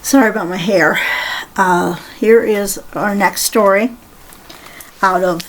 Sorry about my hair. Here is our next story out of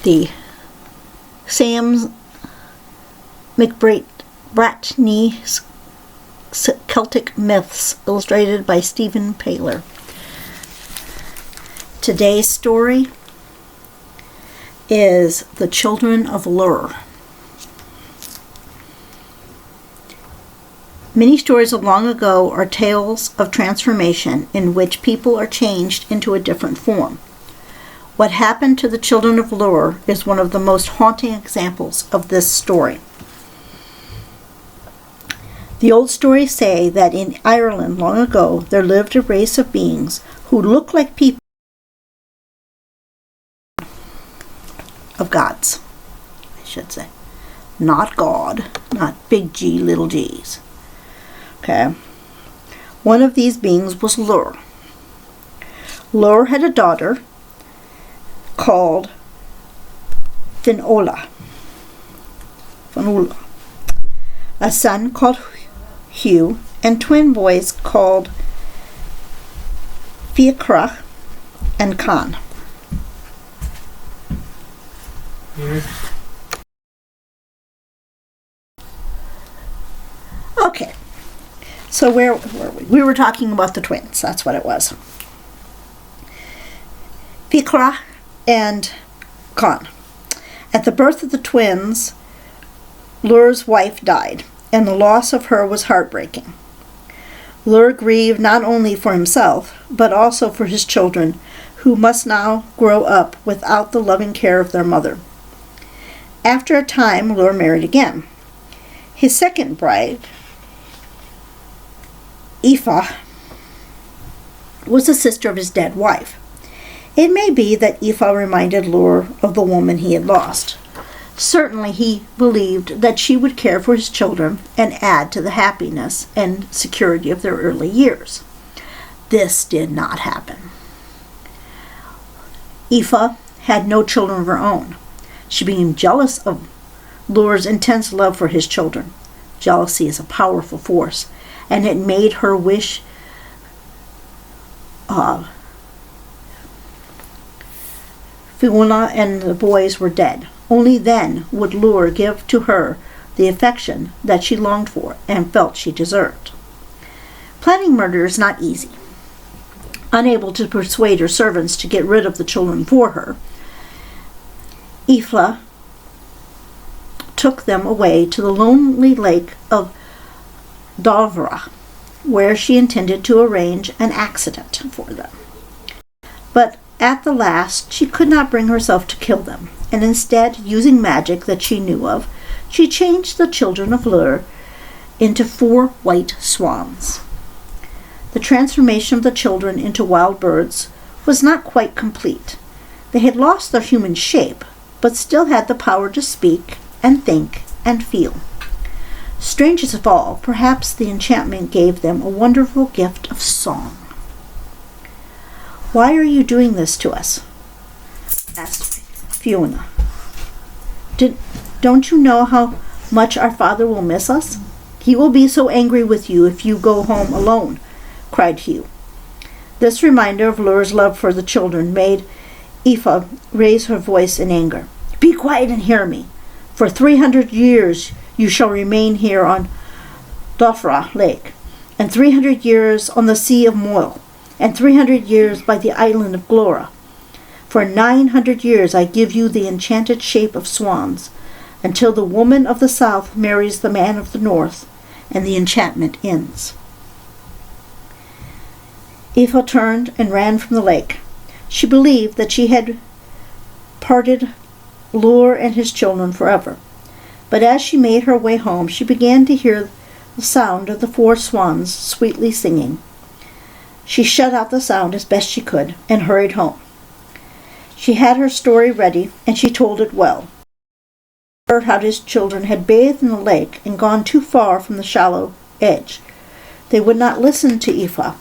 the Sam McBratney Celtic Myths, illustrated by Stephen Paler. Today's story is The Children of Lur. Many stories of long ago are tales of transformation in which people are changed into a different form. What happened to the children of Lur is one of the most haunting examples of this story. The old stories say that in Ireland long ago there lived a race of beings who looked like people of gods, I should say. Not God, not big G, little g's. Okay. One of these beings was Lur. Lur had a daughter called Fionnuala, a son called Hugh, and twin boys called Fiacra and Con. Okay. So where were we? We were talking about the twins. That's what it was. Fiacra and Con. At the birth of the twins, Lur's wife died, and the loss of her was heartbreaking. Lur grieved not only for himself, but also for his children, who must now grow up without the loving care of their mother. After a time, Lur married again. His second bride, Aoife, was the sister of his dead wife. It may be that Aoife reminded Lur of the woman he had lost. Certainly he believed that she would care for his children and add to the happiness and security of their early years. This did not happen. Aoife had no children of her own. She became jealous of Lur's intense love for his children. Jealousy is a powerful force, and it made her wish Fiona and the boys were dead. Only then would Lur give to her the affection that she longed for and felt she deserved. Planning murder is not easy. Unable to persuade her servants to get rid of the children for her, Aoife took them away to the lonely lake of Dovra, where she intended to arrange an accident for them. But at the last, she could not bring herself to kill them, and instead, using magic that she knew of, she changed the children of Lur into 4 white swans. The transformation of the children into wild birds was not quite complete. They had lost their human shape, but still had the power to speak and think and feel. Strangest of all, perhaps the enchantment gave them a wonderful gift of song. "Why are you doing this to us?" asked Fiona. "Don't you know how much our father will miss us? He will be so angry with you if you go home alone," cried Hugh. This reminder of Lur's love for the children made Aoife raise her voice in anger. "Be quiet and hear me. For 300 years you shall remain here on Dofra Lake, and 300 years on the Sea of Moyle, and 300 years by the island of Glora. For 900 years I give you the enchanted shape of swans, until the woman of the south marries the man of the north, and the enchantment ends." Aoife turned and ran from the lake. She believed that she had parted Lur and his children forever. But as she made her way home, she began to hear the sound of the 4 swans sweetly singing. She shut out the sound as best she could and hurried home. She had her story ready, and she told it well. She heard how his children had bathed in the lake and gone too far from the shallow edge. They would not listen to Aoife.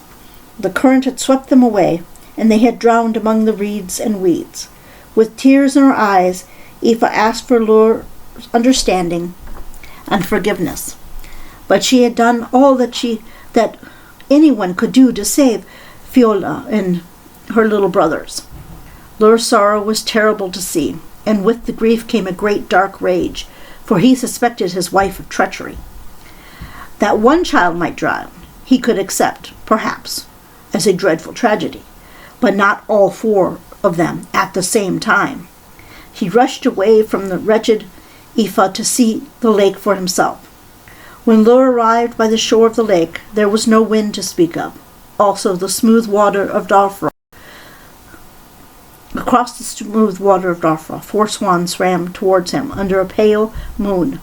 The current had swept them away, and they had drowned among the reeds and weeds. With tears in her eyes, Aoife asked for Lur's understanding and forgiveness. But she had done all that anyone could do to save Fiola and her little brothers. Lur's sorrow was terrible to see, and with the grief came a great dark rage, for he suspected his wife of treachery. That one child might drown, he could accept, perhaps, as a dreadful tragedy, but not all 4 of them at the same time. He rushed away from the wretched Aoife to see the lake for himself. When Lur arrived by the shore of the lake, there was no wind to speak of. Also, the smooth water of Darfra. Across the smooth water of Darfra, 4 swans swam towards him under a pale moon.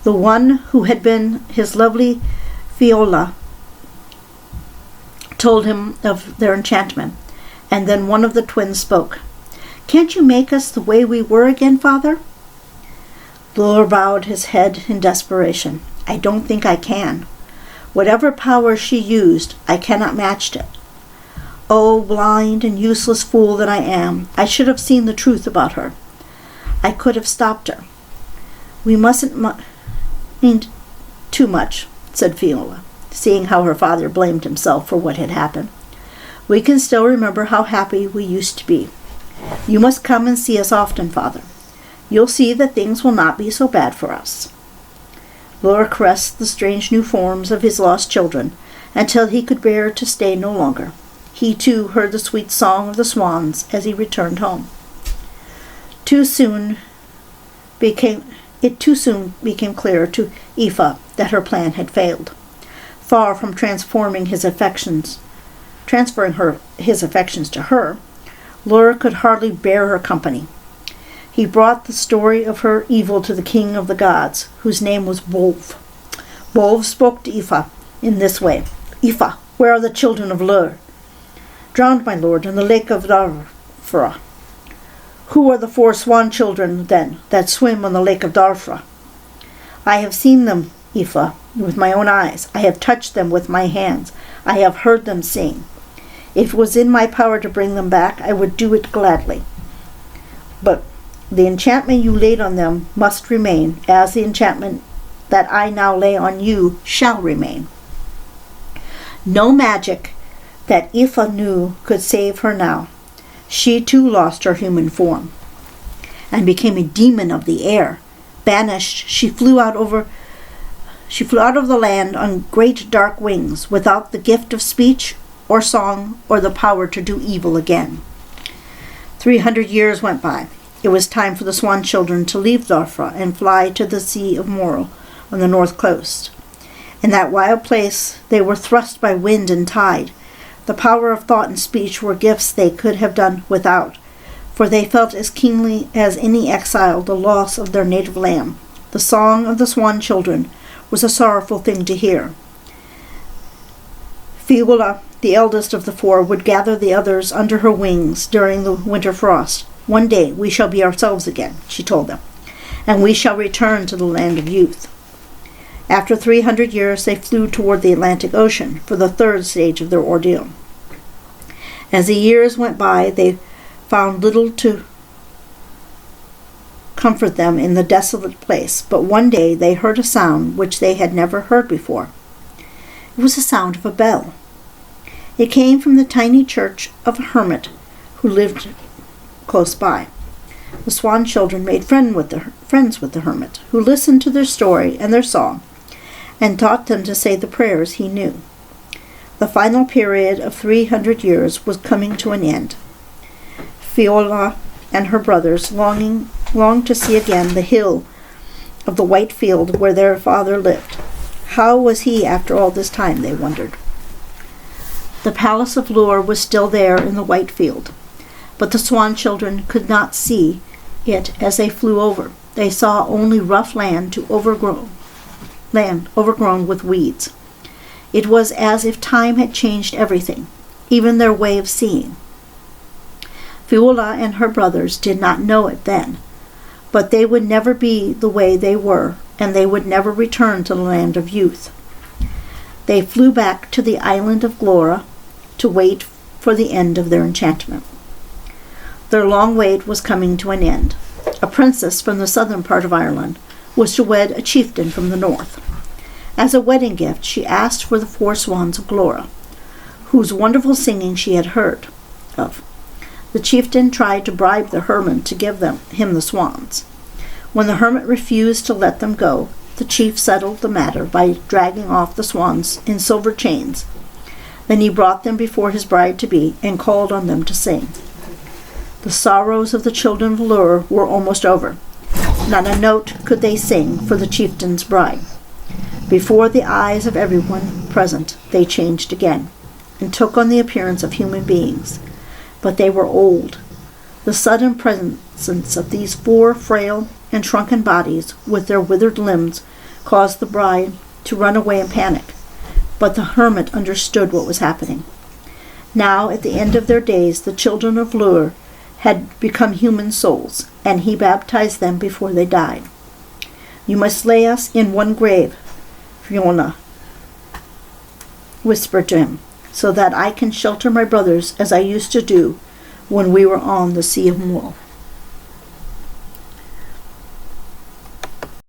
The one who had been his lovely Fiola told him of their enchantment, and then one of the twins spoke. "Can't you make us the way we were again, Father?" Lur bowed his head in desperation. "I don't think I can. Whatever power she used, I cannot match it. Oh, blind and useless fool that I am, I should have seen the truth about her. I could have stopped her. We mustn't mind too much," said Fiola, seeing how her father blamed himself for what had happened. "We can still remember how happy we used to be. You must come and see us often, Father. You'll see that things will not be so bad for us." Lur caressed the strange new forms of his lost children until he could bear to stay no longer. He, too, heard the sweet song of the swans as he returned home. It too soon became clear to Aoife that her plan had failed. Far from transferring his affections to her, Lur could hardly bear her company. He brought the story of her evil to the king of the gods, whose name was Bolv. Bolv spoke to Aoife in this way. "Aoife, where are the children of Lur?" "Drowned, my lord, in the lake of Darfra." "Who are the 4 swan children, then, that swim on the lake of Darfra?" "I have seen them, Aoife, with my own eyes. I have touched them with my hands. I have heard them sing. If it was in my power to bring them back, I would do it gladly. But the enchantment you laid on them must remain, as the enchantment that I now lay on you shall remain." No magic that Aoife knew could save her now. She too lost her human form and became a demon of the air. Banished, she flew out of the land on great dark wings, without the gift of speech or song or the power to do evil again. 300 years went by. It was time for the swan children to leave Darfra and fly to the Sea of Moral on the north coast. In that wild place they were thrust by wind and tide. The power of thought and speech were gifts they could have done without, for they felt as keenly as any exile the loss of their native land. The song of the swan children was a sorrowful thing to hear. Fiola, the eldest of the 4, would gather the others under her wings during the winter frost. "One day we shall be ourselves again," she told them, "and we shall return to the land of youth." After 300 years, they flew toward the Atlantic Ocean for the 3rd stage of their ordeal. As the years went by, they found little to comfort them in the desolate place, but one day they heard a sound which they had never heard before. It was the sound of a bell. It came from the tiny church of a hermit who lived close by. The swan children made friends with the hermit, who listened to their story and their song, and taught them to say the prayers he knew. The final period of 300 years was coming to an end. Fiola and her brothers longed to see again the hill of the white field where their father lived. How was he after all this time, they wondered. The palace of Lur was still there in the white field, but the swan children could not see it as they flew over. They saw only rough land overgrown with weeds. It was as if time had changed everything, even their way of seeing. Fiola and her brothers did not know it then, but they would never be the way they were, and they would never return to the land of youth. They flew back to the island of Glora to wait for the end of their enchantment. Their long wait was coming to an end. A princess from the southern part of Ireland was to wed a chieftain from the north. As a wedding gift, she asked for the 4 swans of Glora, whose wonderful singing she had heard of. The chieftain tried to bribe the hermit to give him the swans. When the hermit refused to let them go, the chief settled the matter by dragging off the swans in silver chains. Then he brought them before his bride-to-be and called on them to sing. The sorrows of the children of Llyr were almost over. Not a note could they sing for the chieftain's bride. Before the eyes of everyone present, they changed again, and took on the appearance of human beings. But they were old. The sudden presence of these 4 frail and shrunken bodies, with their withered limbs, caused the bride to run away in panic. But the hermit understood what was happening. Now, at the end of their days, the children of Llyr had become human souls, and he baptized them before they died. "You must lay us in one grave," Fiona whispered to him, "so that I can shelter my brothers as I used to do when we were on the Sea of Moyle."